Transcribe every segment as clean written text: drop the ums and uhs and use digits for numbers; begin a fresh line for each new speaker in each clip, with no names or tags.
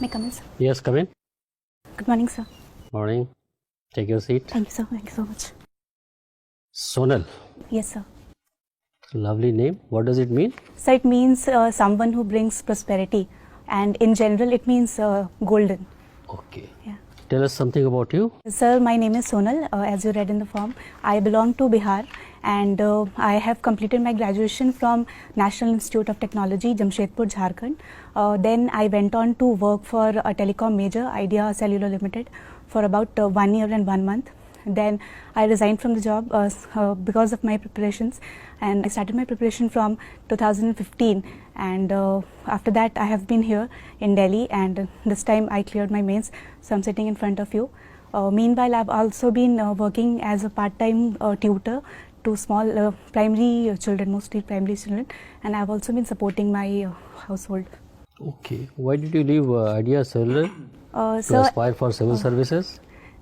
May I come in, sir?
Yes, come in.
Good morning, sir.
Morning. Take your seat.
Thank you, sir. Thank you so much.
Sonal.
Yes, sir.
Lovely name. What does it mean?
So it means someone who brings prosperity, and in general, it means golden.
Okay.
Yeah.
Tell us something about you.
Sir, my name is Sonal. As you read in the form, I belong to Bihar, and I have completed my graduation from National Institute of Technology, Jamshedpur, Jharkhand. Then I went on to work for a telecom major, Idea Cellular Limited, for about 1 year and 1 month. Then I resigned from the job because of my preparations, and I started my preparation from 2015. And after that, I have been here in Delhi, and this time I cleared my mains, so I'm sitting in front of you. Meanwhile, I've also been working as a part-time tutor to small primary children, mostly primary children, and I've also been supporting my household.
Okay. Why did you leave Idea Cellular to
So
aspire for civil services?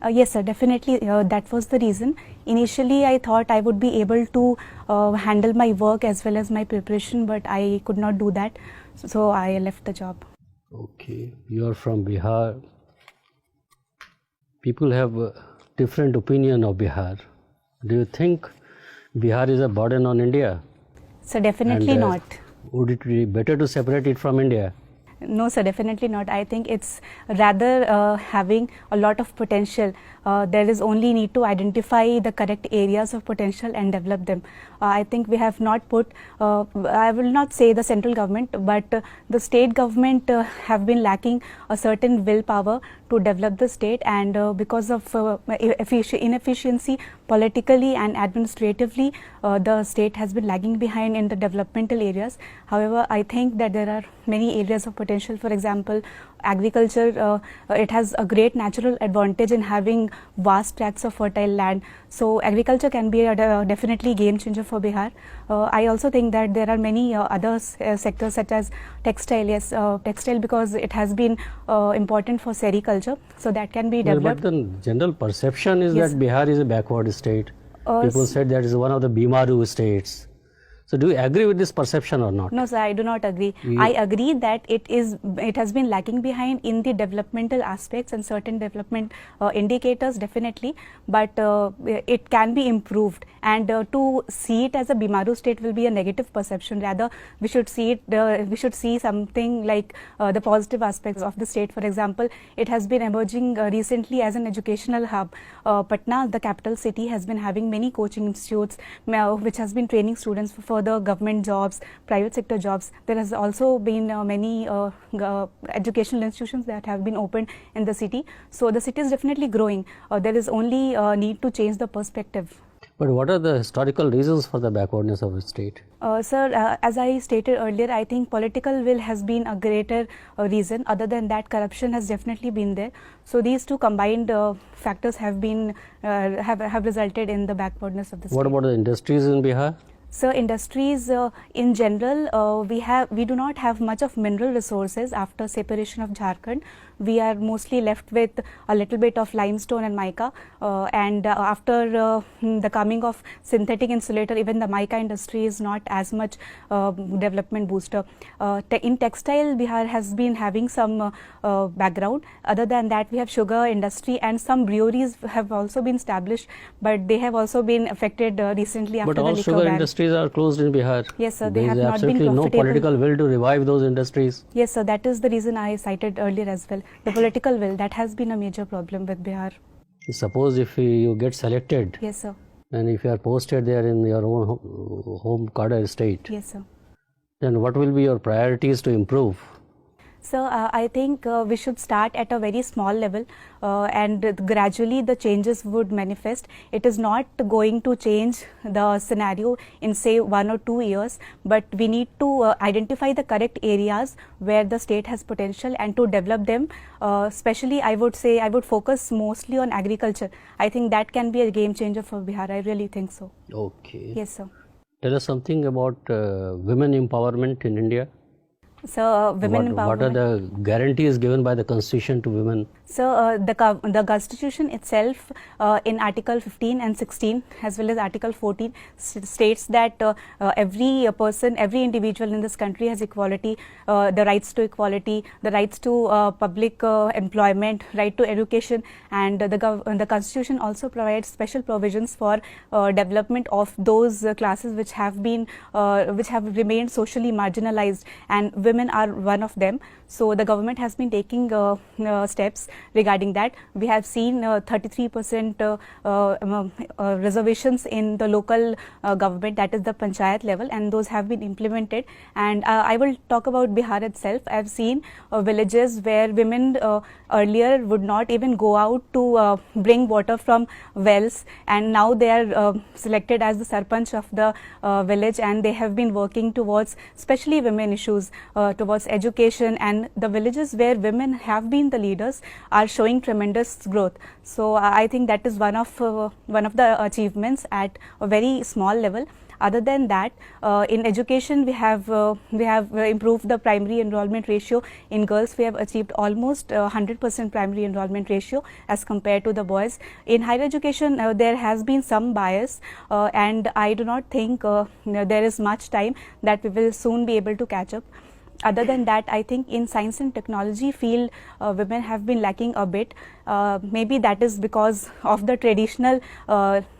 yes, sir, definitely. That was the reason. Initially, I thought I would be able to handle my work as well as my preparation, but I could not do that. So I left the job.
Okay. You are from Bihar. People have a different opinion of Bihar. Do you think Bihar is a burden on India?
So definitely
And,
not.
Would it be better to separate it from India?
No, sir, definitely not. I think it's rather having a lot of potential. There is only need to identify the correct areas of potential and develop them. I think we have not put, I will not say the central government, but the state government have been lacking a certain willpower to develop the state, and because of inefficiency politically and administratively, the state has been lagging behind in the developmental areas. However, I think that there are many areas of potential. For example, agriculture, it has a great natural advantage in having vast tracts of fertile land. So agriculture can be a definitely game changer for Bihar. I also think that there are many other sectors such as textile. Yes, textile, because it has been important for sericulture, so that can be developed.
But the general perception is
Yes.
that Bihar is a backward state. People said that is one of the Bimaru states. So do you agree with this perception or not?
No, sir, I do not agree. I agree that it has been lagging behind in the developmental aspects and certain development indicators, definitely, but it can be improved, and to see it as a Bimaru state will be a negative perception. Rather, we should see it, we should see something like the positive aspects of the state. For example, it has been emerging recently as an educational hub. Patna, the capital city, has been having many coaching institutes which has been training students for the government jobs, private sector jobs. There has also been many educational institutions that have been opened in the city. So the city is definitely growing. There is only need to change the perspective.
But what are the historical reasons for the backwardness of the state?
Sir, as I stated earlier, I think political will has been a greater reason. Other than that, corruption has definitely been there. So these two combined factors have been have resulted in the backwardness of the state.
What about the industries in Bihar?
So industries in general, we do not have much of mineral resources after separation of Jharkhand. We are mostly left with a little bit of limestone and mica, and after the coming of synthetic insulator, even the mica industry is not as much development booster. In textile, Bihar has been having some background. Other than that, we have sugar industry, and some breweries have also been established, but they have also been affected recently after
But all
the liquor
sugar
ban.
industries are closed in Bihar.
Yes, sir, they
There
have
is
not been
absolutely no
profitable.
political will to revive those industries.
Yes, sir, that is the reason I cited earlier as well. The political will, that has been a major problem with Bihar.
Suppose if you get selected,
Yes, sir.
and if you are posted there in your own home cadre state,
Yes, sir.
then what will be your priorities to improve?
So I think we should start at a very small level, and gradually the changes would manifest. It is not going to change the scenario in say 1 or 2 years, but we need to identify the correct areas where the state has potential and to develop them. Especially, I would say I would focus mostly on agriculture. I think that can be a game changer for Bihar. I really think so.
Okay.
Yes, sir.
Tell us something about women empowerment in India.
So women empowerment.
What are the guarantees given by the constitution to women?
So the Constitution itself in Article 15 and 16 as well as Article 14 states that every person, every individual in this country has equality, the rights to equality, the rights to public employment, right to education, and the Constitution also provides special provisions for development of those classes which have remained socially marginalized, and women are one of them. So the government has been taking steps regarding that. We have seen 33% reservations in the local government, that is the panchayat level, and those have been implemented. And I will talk about Bihar itself. I have seen villages where women earlier would not even go out to bring water from wells, and now they are selected as the sarpanch of the village, and they have been working towards especially women issues, towards education, and the villages where women have been the leaders are showing tremendous growth. So I think that is one of the achievements at a very small level. Other than that, in education we have improved the primary enrollment ratio. In girls we have achieved almost 100% primary enrollment ratio as compared to the boys. In higher education there has been some bias, and I do not think there is much time that we will soon be able to catch up. Other than that, I think in science and technology field, women have been lacking a bit. Maybe that is because of the traditional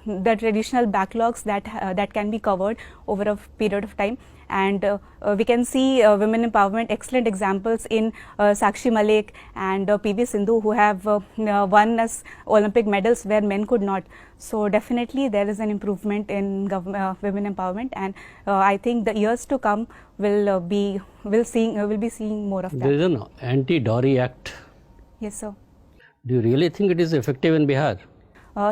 backlogs that can be covered over a period of time. And we can see women empowerment, excellent examples in Sakshi Malik and PV Sindhu, who have won us Olympic medals where men could not. So definitely there is an improvement in women empowerment, and I think the years to come will be seeing more of that.
There is an anti-dowry act.
Yes, sir.
Do you really think it is effective in Bihar?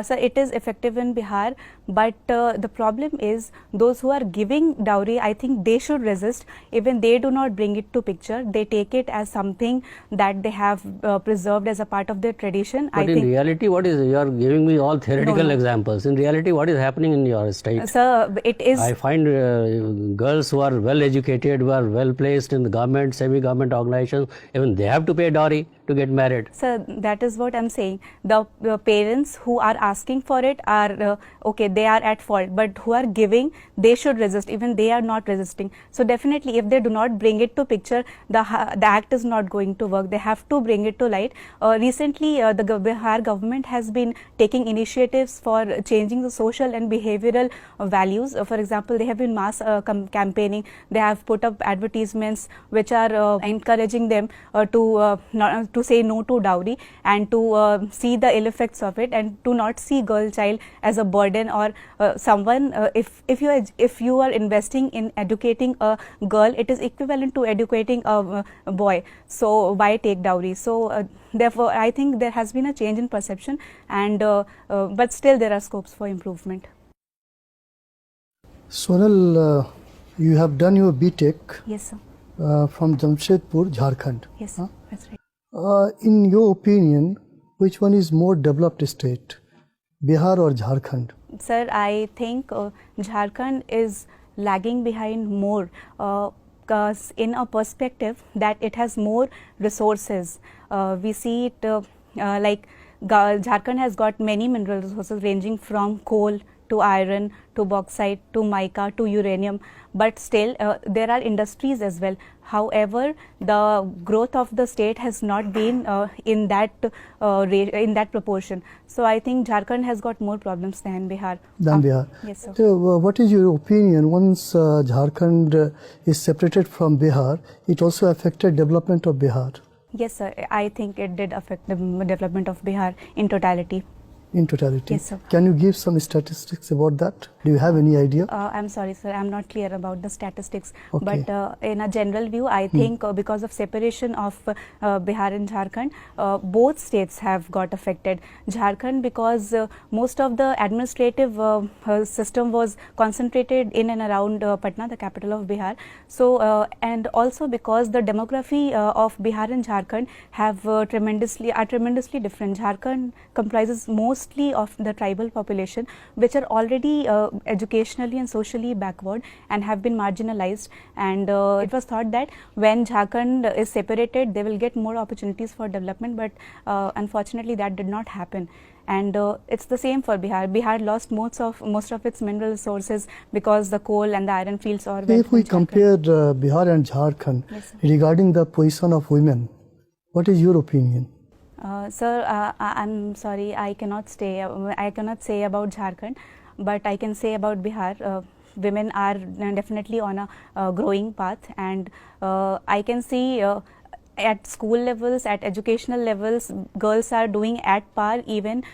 Sir, it is effective in Bihar, but the problem is those who are giving dowry, I think they should resist. Even they do not bring it to picture. They take it as something that they have preserved as a part of their tradition.
But in reality, what is, you are giving me all theoretical examples. In reality, what is happening in your state?
Sir, it is.
I find girls who are well educated, who are well placed in the government, semi-government organizations, even they have to pay dowry to get married.
Sir, that is what I am saying. The parents who are asking for it are okay, they are at fault, but who are giving, they should resist. Even they are not resisting. So definitely, if they do not bring it to picture, the act is not going to work. They have to bring it to light. Recently, the Bihar government has been taking initiatives for changing the social and behavioral values. For example, they have been mass campaigning. They have put up advertisements which are encouraging them to say no to dowry, and to see the ill effects of it, and to not see girl child as a burden or someone. If you are investing in educating a girl, it is equivalent to educating a boy. So why take dowry? So therefore, I think there has been a change in perception, and but still there are scopes for improvement.
Sonal, you have done your BTech.
Yes, sir.
From Jamshedpur, Jharkhand.
Yes, sir. That's right.
In your opinion, which one is more developed state, Bihar or Jharkhand?
Sir, I think Jharkhand is lagging behind more in a perspective that it has more resources. We see it like Jharkhand has got many mineral resources ranging from coal to iron to bauxite to mica to uranium, but still there are industries as well. However, the growth of the state has not been in that proportion. So I think Jharkhand has got more problems than Bihar.
Yes, sir. So, what is your opinion? Once Jharkhand is separated from Bihar, it also affected development of Bihar?
Yes, sir. I think it did affect the development of Bihar in totality.
In totality?
Yes, sir.
Can you give some statistics about that? Do you have any idea?
I'm sorry, sir. I'm not clear about the statistics.
Okay.
But in a general view, I think because of separation of Bihar and Jharkhand, both states have got affected. Jharkhand, because most of the administrative system was concentrated in and around Patna, the capital of Bihar. So, and also because the demography of Bihar and Jharkhand have are tremendously different. Jharkhand comprises most mostly of the tribal population, which are already educationally and socially backward and have been marginalized. And it was thought that when Jharkhand is separated, they will get more opportunities for development, but unfortunately that did not happen. And it's the same for Bihar. Bihar lost most of its mineral resources because the coal and the iron fields are.
If we compare Bihar and Jharkhand,
yes,
regarding the position of women, what is your opinion?
Sir, I'm sorry, I cannot say about Jharkhand, but I can say about Bihar. Women are definitely on a growing path, and I can see at school levels, at educational levels, girls are doing at par, even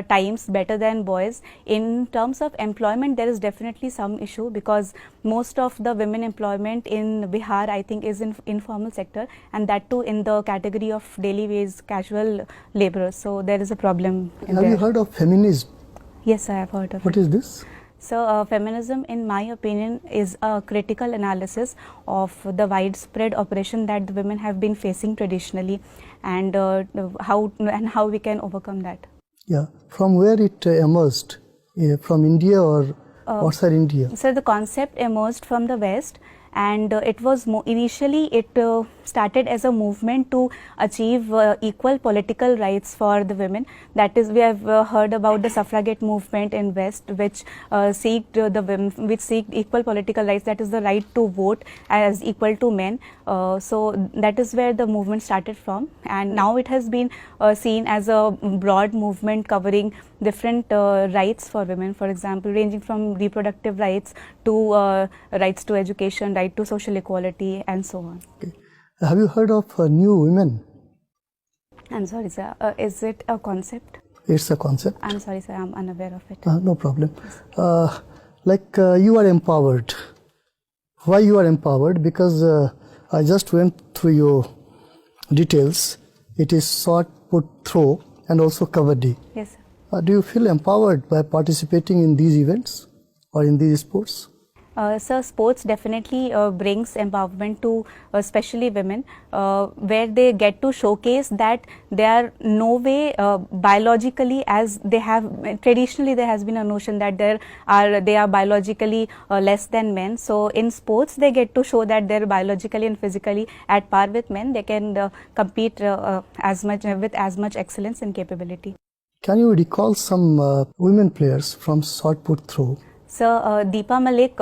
times better than boys. In terms of employment, there is definitely some issue because most of the women employment in Bihar, I think, is in informal sector, and that too in the category of daily wage casual laborers. So there is a problem.
Have you heard of feminism?
Yes, I have heard of it.
What is this?
So, feminism, in my opinion, is a critical analysis of the widespread oppression that the women have been facing traditionally, and how we can overcome that.
Yeah, from where it emerged, from India or outside India?
So, the concept emerged from the West, and it was initially it started as a movement to achieve equal political rights for the women. That is, we have heard about the suffragette movement in West, which seek equal political rights. That is the right to vote as equal to men. So that is where the movement started from, and now it has been seen as a broad movement covering different rights for women. For example, ranging from reproductive rights to rights to education, right to social equality, and so on.
Okay. Have you heard of New Women?
I'm sorry, sir. Is it a concept?
It's a concept.
I'm sorry, sir. I'm unaware of it.
No problem. You are empowered. Why you are empowered? Because I just went through your details. It is shot put, throw, and also kabaddi.
Yes,
sir. Do you feel empowered by participating in these events or in these sports?
So sports definitely brings empowerment to especially women, where they get to showcase that they are no way biologically, as they have traditionally there has been a notion that they are biologically less than men. So in sports they get to show that they are biologically and physically at par with men. They can compete with as much excellence and capability.
Can you recall some women players from shot put, throw?
So Deepa Malik,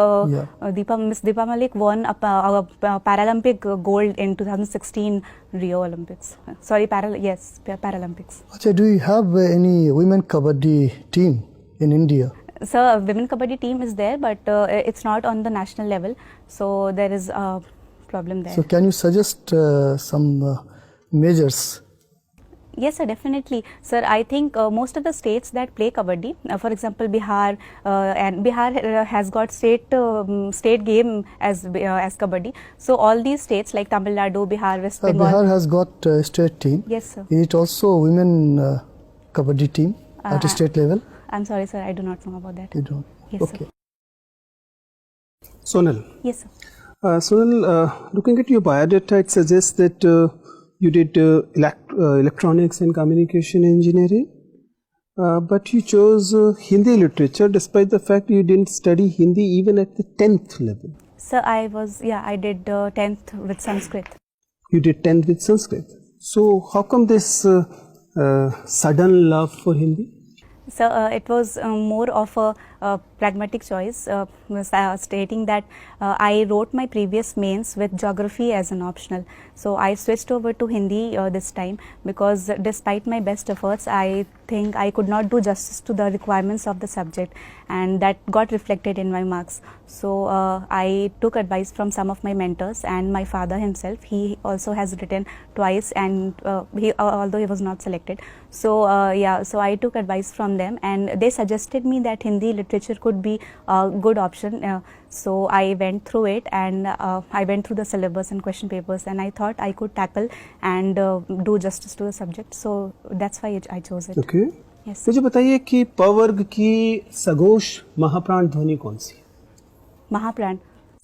Miss Deepa Malik won a Paralympic gold in 2016 Rio Olympics. Sorry, Paralympics.
Achha, do you have any women kabaddi team in India?
So women kabaddi team is there, but it's not on the national level. So there is a problem there.
So can you suggest some measures?
Yes, sir, definitely. Sir, I think most of the states that play kabaddi, for example, Bihar, and Bihar has got state game as kabaddi. So all these states like Tamil Nadu, Bihar, West Bengal.
Bihar has got a state team.
Yes, sir.
Is it also women kabaddi team at a state level?
I'm sorry, sir, I do not know about that.
You don't?
Yes,
okay.
Sir.
Sonal.
Yes, sir.
Sonal, looking at your biodata, it suggests that you did electronics and communication engineering, but you chose Hindi literature despite the fact you didn't study Hindi even at the 10th level.
Sir, I did 10th with Sanskrit.
You did 10th with Sanskrit. So how come this sudden love for Hindi?
So it was more of a pragmatic choice, stating that I wrote my previous mains with geography as an optional. So I switched over to Hindi this time because despite my best efforts, I think I could not do justice to the requirements of the subject, and that got reflected in my marks. So I took advice from some of my mentors and my father himself. He also has written twice, and although he was not selected. So so I took advice from them, and they suggested me that Hindi literature could be a good option. So I went through it, and I went through the syllabus and question papers, and I thought I could tackle and do justice to the subject. So that's why I chose it.
Okay.
Yes.
मुझे बताइए कि पवर्ग की सघोष महाप्राण ध्वनि कौन सी है?
महाप्राण.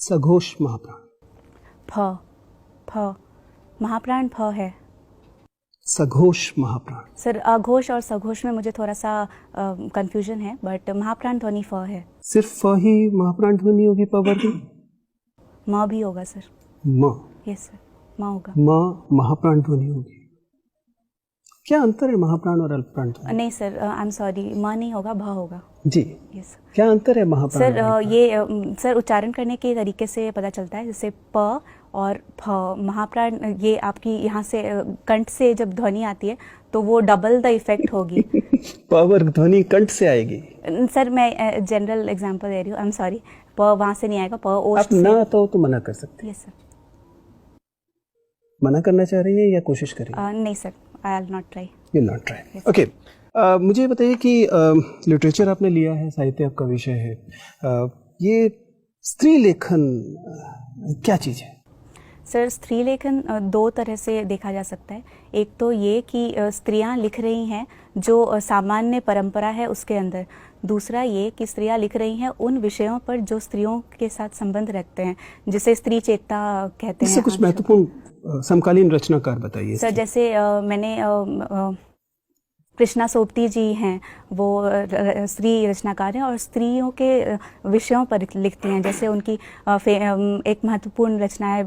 सघोष महाप्राण.
फ महाप्राण फ है.
सघोष महाप्राण?
सर अघोष और सघोष में मुझे थोड़ा सा कंफ्यूजन है, बट महाप्राण ध्वनि फ है।
सिर्फ फ ही महाप्राण ध्वनि होगी पवर्गी?
म भी होगा सर।
म?
यस सर, म होगा।
म महाप्राण ध्वनि होगी। क्या अंतर है महाप्राण और अल्पप्राण ध्वनि?
नहीं सर, आई एम सॉरी, म नहीं होगा, भ होगा।
जी।
यस
क्या अंतर है महाप्राण?
सर ये सर उच्चारण करने के तरीके से पता चलता है, जैसे प और फ। महाप्राण ये आपकी यहाँ से कंठ से जब ध्वनि आती है तो वो डबल द इफेक्ट होगी।
पवर्ग ध्वनि कंठ से आएगी?
सर मैं जनरल एग्जांपल दे रही हूँ, आई एम सॉरी। प वहाँ से नहीं आएगा, प ओष्ठ
आप ना तो मना कर सकते हैं।
Yes sir.
मना करना चाह रही है या कोशिश करेंगे?
नहीं sir, I will not try.
You not try, okay. मुझे बताइए कि लिटरेचर आपने लिया है, साहित्य आपका विषय है, ये स्त्री लेखन क्या चीज़ है?
सर स्त्री लेखन दो तरह से देखा जा सकता है। एक तो ये कि स्त्रियां लिख रही हैं जो सामान्य परंपरा है उसके अंदर। दूसरा ये कि स्त्रियां लिख रही हैं उन विषयों पर जो स्त्रियों के साथ संबंध रखते हैं, जिसे स्त्री चेतना कहते हैं।
इससे कुछ महत्वपूर्ण समकालीन रचनाकार बताइए।
सर जैसे मैंने कृष्णा सोबती जी हैं, वो स्त्री रचनाकार हैं और स्त्रियों के विषयों पर लिखती हैं। जैसे उनकी एक महत्वपूर्ण रचना है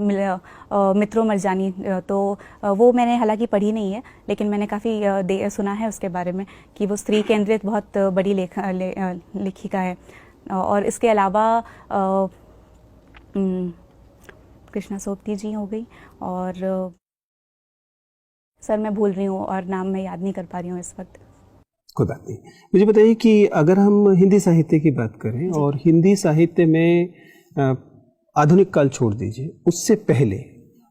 मित्रों मरजानी, तो वो मैंने हालांकि पढ़ी नहीं है, लेकिन मैंने काफ़ी सुना है उसके बारे में कि वो स्त्री केंद्रित बहुत बड़ी लेखिका है। और इसके अलावा कृष्णा सोबती जी हो गई, और सर मैं भूल रही हूँ और नाम मैं याद नहीं कर पा रही हूँ इस वक्त।
कोई बात नहीं। मुझे बताइए कि अगर हम हिंदी साहित्य की बात करें, और हिंदी साहित्य में आधुनिक काल छोड़ दीजिए, उससे पहले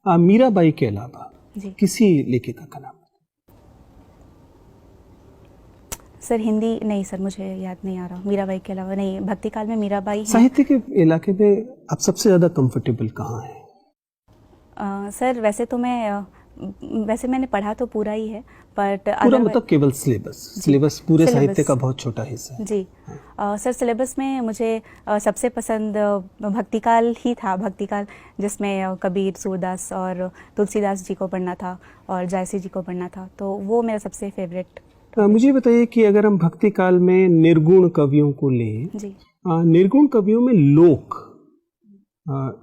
मीराबाई के अलावा किसी लेखिका का नाम?
सर हिंदी नहीं सर, मुझे याद नहीं आ रहा। मीराबाई के अलावा नहीं, भक्ति काल में मीराबाई।
साहित्य के इलाके में आप सबसे ज़्यादा कंफर्टेबल कहाँ हैं?
सर वैसे मैंने पढ़ा तो पूरा ही है, बट
पूरा मतलब केवल सिलेबस पूरे साहित्य का बहुत छोटा हिस्सा है।
जी। सर सिलेबस में मुझे सबसे पसंद भक्तिकाल ही था। भक्तिकाल जिसमें कबीर, सूरदास और तुलसीदास जी को पढ़ना था और जायसी जी को पढ़ना था, तो वो मेरा सबसे फेवरेट।
मुझे बताइए कि अगर हम भक्ति काल में निर्गुण कवियों को लें,
जी,
निर्गुण कवियों में लोक,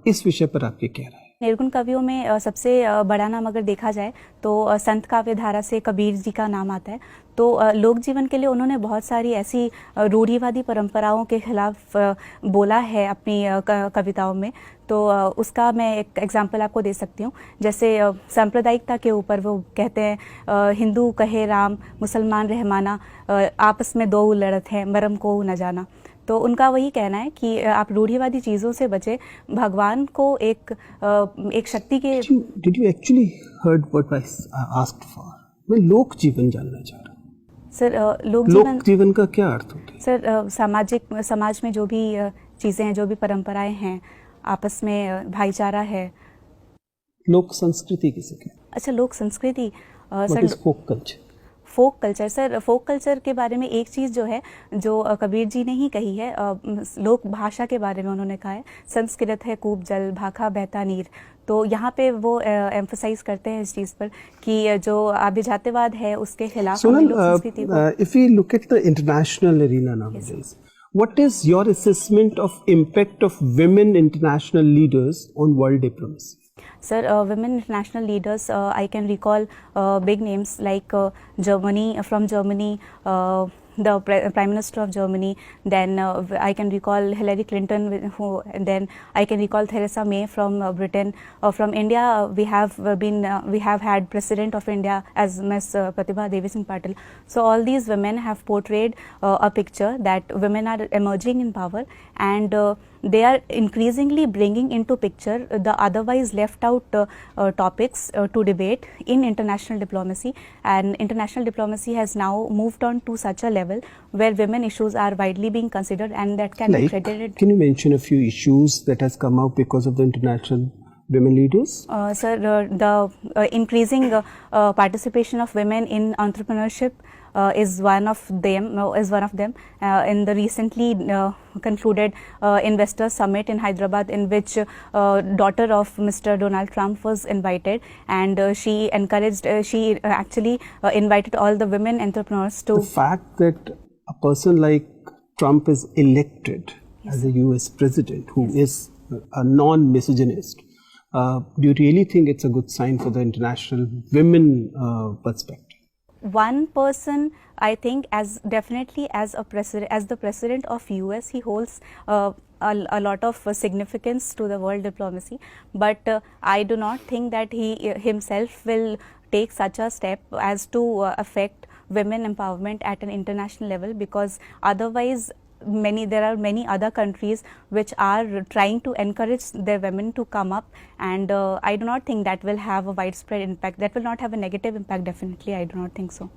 इस विषय पर आपकी क्या राय है?
निर्गुण कवियों में सबसे बड़ा नाम अगर देखा जाए तो संत काव्य धारा से कबीर जी का नाम आता है। तो लोक जीवन के लिए उन्होंने बहुत सारी ऐसी रूढ़िवादी परंपराओं के खिलाफ बोला है अपनी कविताओं में। तो उसका मैं एक एग्जांपल आपको दे सकती हूँ। जैसे सांप्रदायिकता के ऊपर वो कहते हैं, हिंदू कहे राम, मुसलमान रहमाना, आपस में दो लड़त है, मरम को न जाना। तो उनका वही कहना है कि आप रूढ़िवादी चीज़ों से बचे, भगवान को एक शक्ति के।
Did you actually heard what I asked for? मैं लोक जीवन जानना चाह रहा हूँ।
सर
लोक जीवन का क्या अर्थ होता है?
सर समाज में जो भी चीज़ें हैं, जो भी परंपराएं हैं, आपस में भाईचारा है।
लोक संस्कृति किसे कहते हैं?
अच्छा, लोक संस्कृति
sir folk culture.
Folk culture, sir folk culture के बारे में एक चीज़ जो है, जो कबीर जी ने ही कही है, लोक भाषा के बारे में उन्होंने कहा है, संस्कृत है कूप जल, भाखा बहता नीर। तो यहाँ पे वो एम्फसाइज करते हैं इस चीज़ पर कि जो अभिजात्यवाद है उसके खिलाफ लोक संस्कृति को।
If we look at the international arena nowadays, what is your assessment of impact of women international leaders on world diplomacy?
Sir, women international leaders, I can recall big names like Germany, from Germany, the Prime Minister of Germany, then I can recall Hillary Clinton, and then I can recall Theresa May from Britain. From India, we have had President of India as Ms. Pratibha Devi Singh Patil. So all these women have portrayed a picture that women are emerging in power, and they are increasingly bringing into picture the otherwise left out topics to debate in international diplomacy. And international diplomacy has now moved on to such a level where women issues are widely being considered, and that can be credited.
Can you mention a few issues that has come out because of the international women leaders?
Sir, the increasing participation of women in entrepreneurship is one of them. In the recently concluded Investor Summit in Hyderabad, in which daughter of Mr. Donald Trump was invited, and she encouraged, she actually invited all the women entrepreneurs to.
The fact that a person like Trump is elected as a US president who is a non-misogynist, do you really think it's a good sign for the international women perspective?
One person, I think, as definitely as a president, as the president of US, he holds a lot of significance to the world diplomacy. But I do not think that he himself will take such a step as to affect women empowerment at an international level, because otherwise there are many other countries which are trying to encourage their women to come up, and I do not think that will have a widespread impact. That will not have a negative impact, definitely. I do not think so.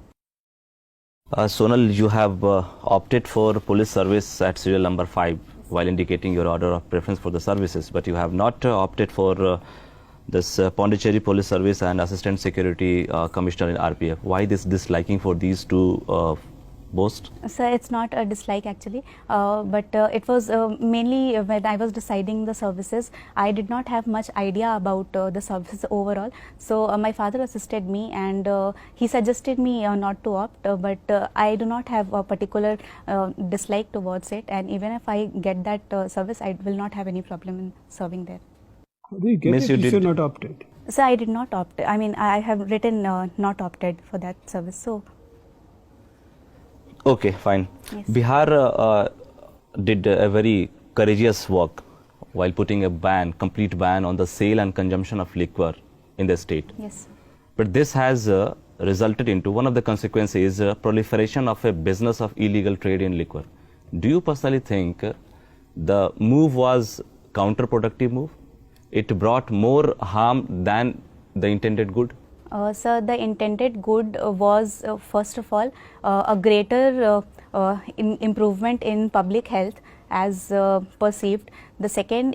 Sonal, you have opted for police service at serial number 5 while indicating your order of preference for the services, but you have not opted for this Pondicherry police service and assistant security commissioner in RPF. Why this disliking for these two posts?
Sir, it's not a dislike actually, but it was mainly when I was deciding the services, I did not have much idea about the services overall. So my father assisted me, and he suggested me not to opt, but I do not have a particular dislike towards it, and even if I get that service, I will not have any problem in serving there.
How do you get it if you're not opted?
So I did not opt. I mean, I have written not opted for that service. So.
Okay, fine.
Yes.
Bihar did a very courageous work while putting a complete ban on the sale and consumption of liquor in the state.
Yes.
But this has resulted into, one of the consequences is proliferation of a business of illegal trade in liquor. Do you personally think the move was counterproductive move? It brought more harm than the intended good?
Sir, the intended good was first of all a greater improvement in public health as perceived. The second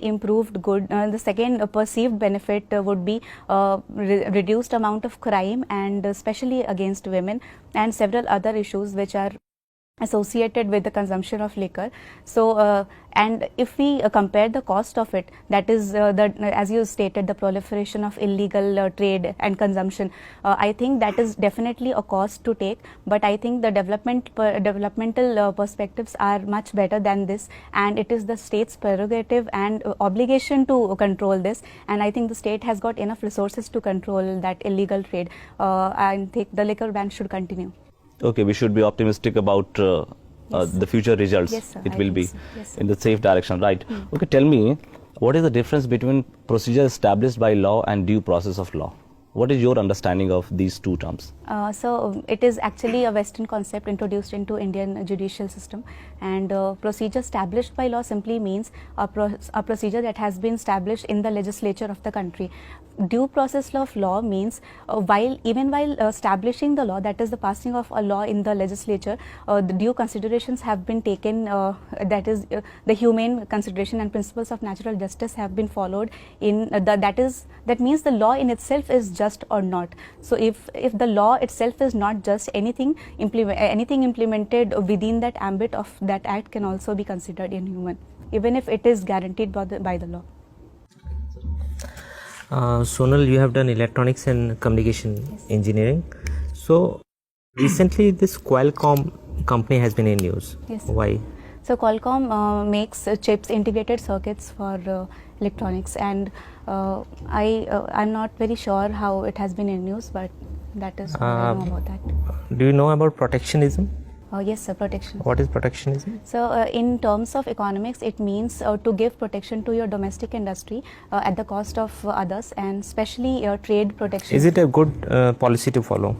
perceived benefit would be reduced amount of crime, and especially against women, and several other issues which are associated with the consumption of liquor. So and if we compare the cost of it, that is as you stated, the proliferation of illegal trade and consumption, I think that is definitely a cost to take, but I think the developmental perspectives are much better than this, and it is the state's prerogative and obligation to control this, and I think the state has got enough resources to control that illegal trade. I think the liquor ban should continue.
Okay, we should be optimistic about the future results.
Yes, sir,
it
I
will
think
be
so. Yes, sir.
in the safe direction, right? Okay, tell me, what is the difference between procedure established by law and due process of law? What is your understanding of these two terms?
So it is actually a Western concept introduced into Indian judicial system, and procedure established by law simply means a procedure that has been established in the legislature of the country. Due process of law means while establishing the law, that is the passing of a law in the legislature, the due considerations have been taken, that is the humane consideration and principles of natural justice have been followed in that means the law in itself is just or not. So if the law itself is not just, anything implemented within that ambit of that act can also be considered inhuman, even if it is guaranteed by the law.
Sonal, you have done electronics and communication engineering. So recently this Qualcomm company has been in news.
Yes.
Why?
So Qualcomm makes chips, integrated circuits for electronics, and I'm not very sure how it has been in news, but that is what I know about that.
Do you know about protectionism?
Yes, sir, protection.
What is protectionism?
So in terms of economics, it means to give protection to your domestic industry at the cost of others, and especially trade protection.
Is it a good policy to follow?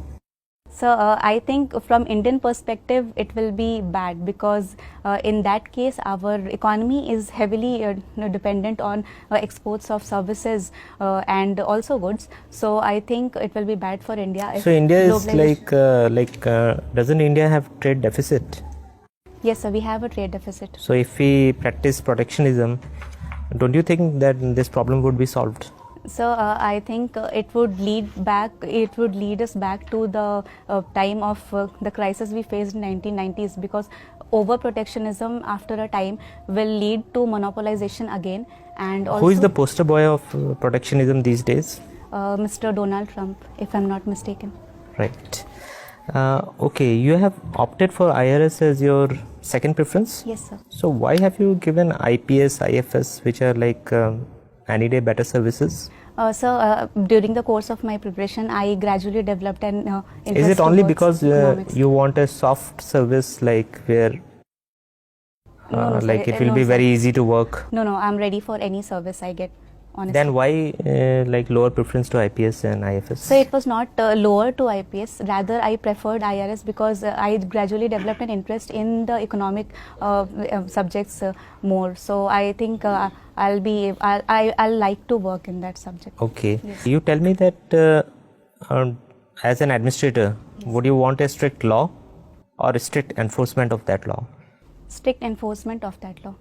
So I think from Indian perspective it will be bad, because in that case our economy is heavily dependent on exports of services and also goods. So I think it will be bad for India.
So India is doesn't India have trade deficit?
Yes, sir, we have a trade deficit.
So if we practice protectionism, don't you think that this problem would be solved?
So I think it would lead us back to the time of the crisis we faced in 1990s, because overprotectionism after a time will lead to monopolization again. And also,
Who is the poster boy of protectionism these days?
Mr. Donald Trump, if I'm not mistaken.
Right. Okay, you have opted for IRS as your second preference.
Yes, sir.
So why have you given IPS, IFS, which are like any day better services?
So during the course of my preparation, I gradually developed an interest.
Is it only
towards
because
economics.
you want a soft service, like where
No,
like
sir,
it will
no,
be
sir.
very easy to work?
No, I'm ready for any service I get, honestly.
Then why like lower preference to IPS and IFS?
So it was not lower to IPS, rather I preferred IRS because I gradually developed an interest in the economic subjects more. So I think I'll like to work in that subject.
Okay.
Yes.
You tell me that as an administrator, would you want a strict law or a strict enforcement of that law?
Strict enforcement of that law.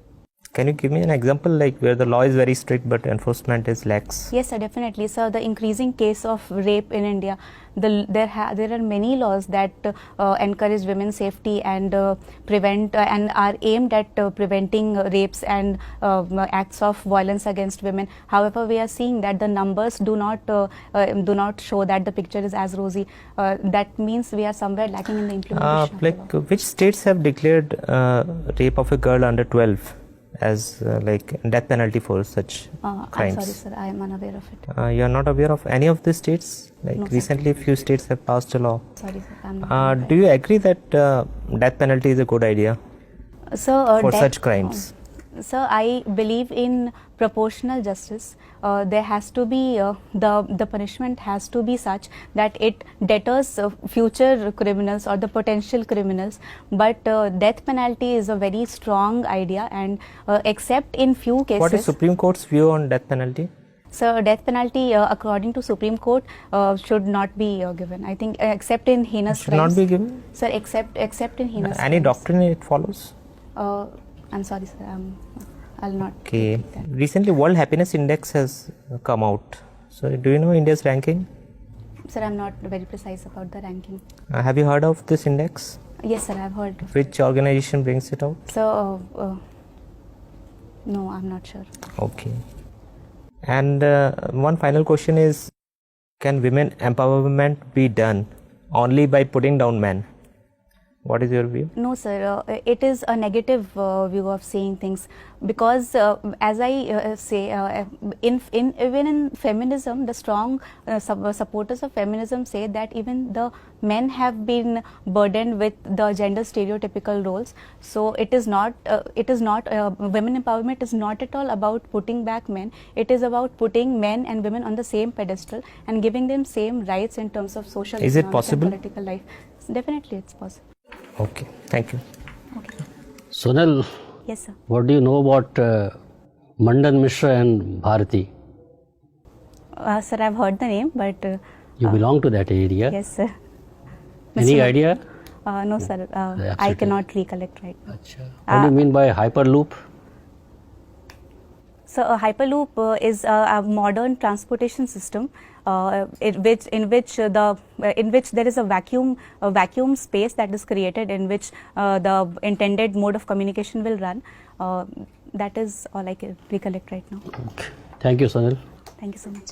Can you give me an example like where the law is very strict but enforcement is lax?
Yes, sir, definitely. So the increasing case of rape in India, there are many laws that encourage women's safety and prevent and are aimed at preventing rapes and acts of violence against women. However, we are seeing that the numbers do not show that the picture is as rosy. That means we are somewhere lacking in the implementation of the law.
Which states have declared rape of a girl under 12 as like death penalty for such
I'm
crimes?
sorry, sir, I am unaware of it.
You are not aware of any of the states? Like
No, sir.
recently, few states have passed a law.
Sorry, sir, I'm not aware.
Do you agree that death penalty is a good idea
So,
for such crimes?
Sir, I believe in proportional justice. There has to be the punishment has to be such that it deters future criminals or the potential criminals. But death penalty is a very strong idea, and except in few cases.
What is Supreme Court's view on death penalty?
So death penalty, according to Supreme Court, should not be given. I think except in heinous
Should
crimes.
not be given?
Sir, except in heinous
Any
crimes.
doctrine it follows?
I'm sorry, sir. I'll not.
Okay.
repeat that.
Recently, World Happiness Index has come out. So, do you know India's ranking?
Sir, I'm not very precise about the ranking.
Have you heard of this index?
Yes, sir, I've heard. Of
Which organization brings it out?
So, no, I'm not sure.
Okay. And one final question is, can women empowerment be done only by putting down men? What is your view?
No, sir. It is a negative view of seeing things, because as I say, even in feminism, the strong supporters of feminism say that even the men have been burdened with the gender stereotypical roles. So it is not. Women empowerment is not at all about putting back men. It is about putting men and women on the same pedestal and giving them same rights in terms of social,
Is it
economic,
possible?
and political life. Definitely, it's possible.
Okay. Thank you.
Okay.
Sonal,
Yes, sir.
what do you know about Mandan Mishra and Bharati?
Sir, I've heard the name, but
You belong to that area.
yes, sir.
Any
Mr.
idea?
No, sir. I
absolutely.
cannot recollect right now.
What do you mean by Hyperloop?
So, a Hyperloop is a modern transportation system in which there is a vacuum space that is created, in which the intended mode of communication will run. That is all I can recollect right now.
Okay. Thank you, Sonal.
Thank you so much.